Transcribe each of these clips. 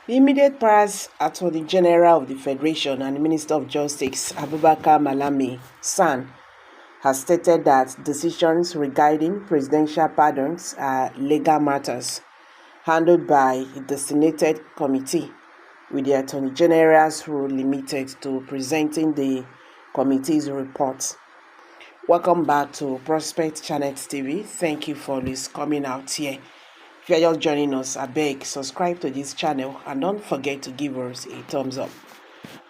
The immediate past Attorney General of the Federation and Minister of Justice, Abubakar Malami San, has stated that decisions regarding presidential pardons are legal matters handled by a designated committee, with the Attorney General's role limited to presenting the committee's report. Welcome back to Prospect Channel TV. Thank you for this coming out here. If you are just joining us, I beg, subscribe to this channel and don't forget to give us a thumbs up.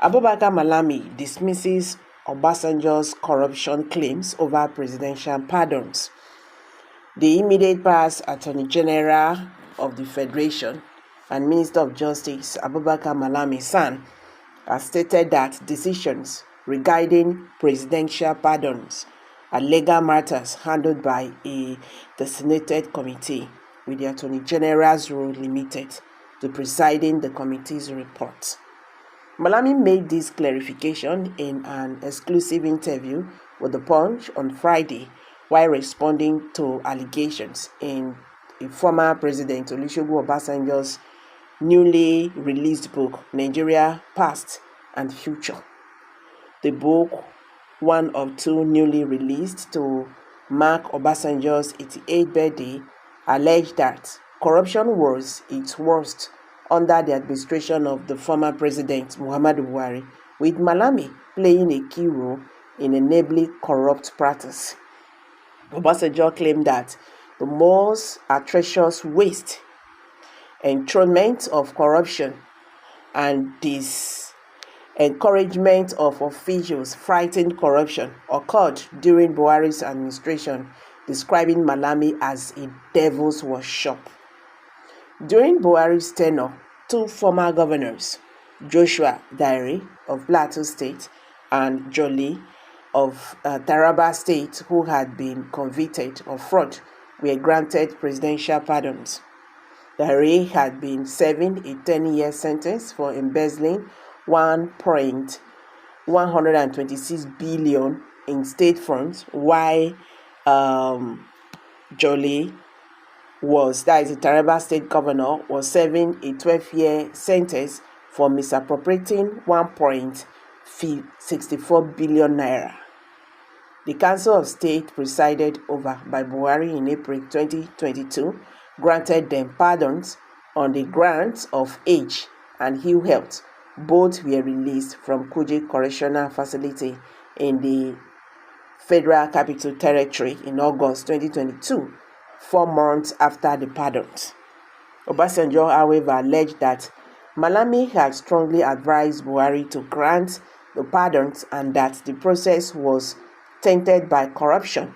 Abubakar Malami dismisses Obasanjo's corruption claims over presidential pardons. The immediate past Attorney General of the Federation and Minister of Justice, Abubakar Malami San, has stated that decisions regarding presidential pardons are legal matters handled by a designated committee, with the Attorney General's role limited to presiding the committee's report. Malami made this clarification in an exclusive interview with The Punch on Friday while responding to allegations in a former President Olusegun Obasanjo's newly released book, Nigeria Past and Future. The book, one of two newly released to mark Obasanjo's 88th birthday, alleged that corruption was its worst under the administration of the former President Muhammadu Buhari, with Malami playing a key role in enabling corrupt practice. Obasanjo claimed that the most atrocious waste, enthronement of corruption, and this encouragement of officials fighting corruption occurred during Buhari's administration, describing Malami as a devil's workshop. During Buhari's tenure, two former governors, Joshua Daire of Plateau State and Jolly of Taraba State, who had been convicted of fraud, were granted presidential pardons. Daire had been serving a 10-year sentence for embezzling 126 billion in state funds, while Jolly that is the Taraba State Governor, was serving a 12-year sentence for misappropriating 1.64 billion naira. The Council of State, presided over by Buhari in April 2022, granted them pardons on the grounds of age and ill health. Both were released from Kuje Correctional Facility in the Federal Capital Territory in August 2022, 4 months after the pardons. Obasanjo, however, alleged that Malami had strongly advised Buhari to grant the pardons and that the process was tainted by corruption.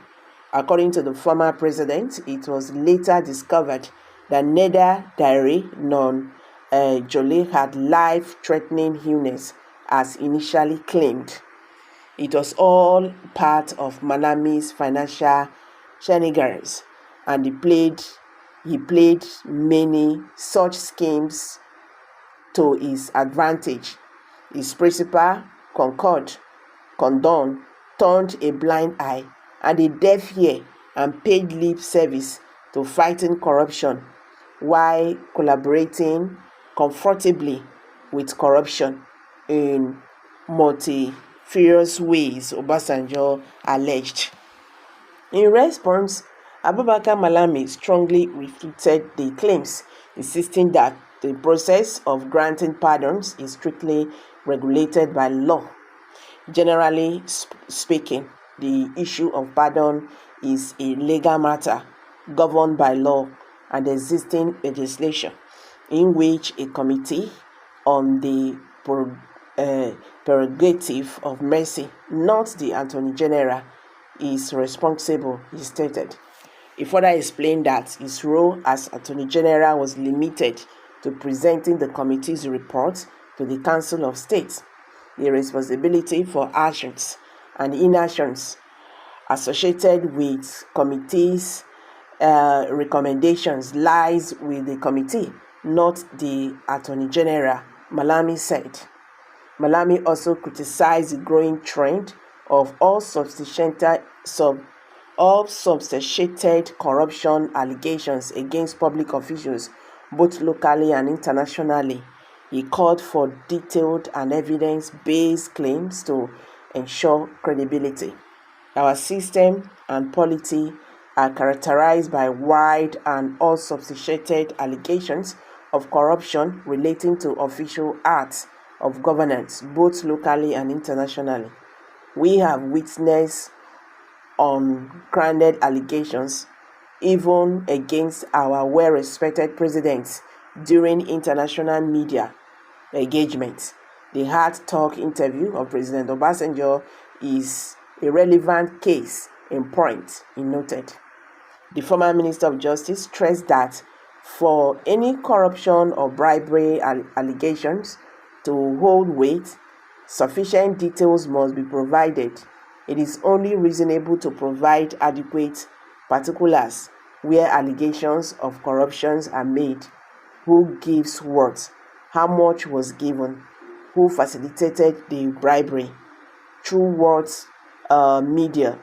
According to the former president, it was later discovered that neither Daire nor Jolie had life-threatening illness as initially claimed. It was all part of Malami's financial shenanigans, and he played many such schemes to his advantage. His principal condoned, turned a blind eye and a deaf ear and paid lip service to fighting corruption while collaborating comfortably with corruption in multifarious ways, Obasanjo alleged. In response, Abubakar Malami strongly refuted the claims, insisting that the process of granting pardons is strictly regulated by law. Generally speaking, the issue of pardon is a legal matter governed by law and existing legislation, in which a committee on the prerogative of mercy, not the Attorney General, is responsible, he stated. He further explained that his role as Attorney General was limited to presenting the committee's report to the Council of State. The responsibility for actions and inactions associated with committee's recommendations lies with the committee, not the Attorney General, Malami said. Malami also criticized the growing trend of all substantiated corruption allegations against public officials, both locally and internationally, He called for detailed and evidence-based claims to ensure credibility. Our system and polity are characterized by wide and unsubstantiated allegations of corruption relating to official acts of governance, both locally and internationally. We have witnessed ungrounded allegations, even against our well-respected presidents during international media engagement. The Hard Talk interview of President Obasanjo is a relevant case in point, he noted. The former Minister of Justice stressed that for any corruption or bribery allegations to hold weight, sufficient details must be provided. It is only reasonable to provide adequate particulars where allegations of corruptions are made. Who gives what? How much was given? Who facilitated the bribery? Through what media?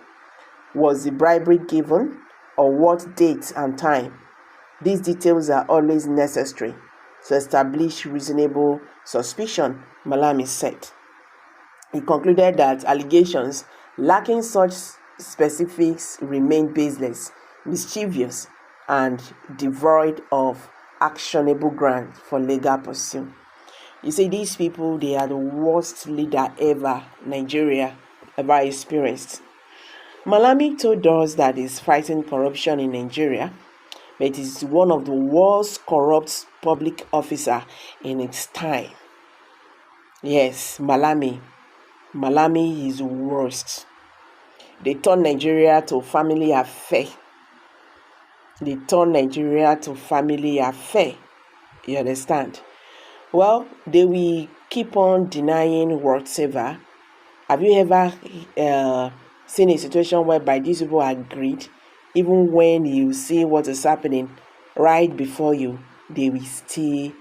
Was the bribery given? Or what date and time? These details are always necessary to establish reasonable suspicion, Malami said. He concluded that allegations lacking such specifics remain baseless, mischievous, and devoid of actionable ground for legal pursuit. You see, these people, they are the worst leader ever Nigeria ever experienced. Malami told us that he's fighting corruption in Nigeria, but he's one of the worst corrupt public officer in its time. Yes, Malami is the worst. They turn Nigeria to family affair. You understand? Well, they will keep on denying whatever. Have you ever seen a situation whereby these people agreed, even when you see what is happening right before you, they will still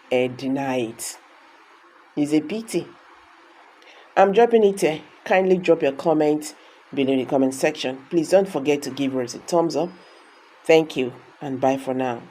deny it? It's a pity. I'm dropping it here. Kindly drop your comment below in the comment section. Please don't forget to give us a thumbs up. Thank you and bye for now.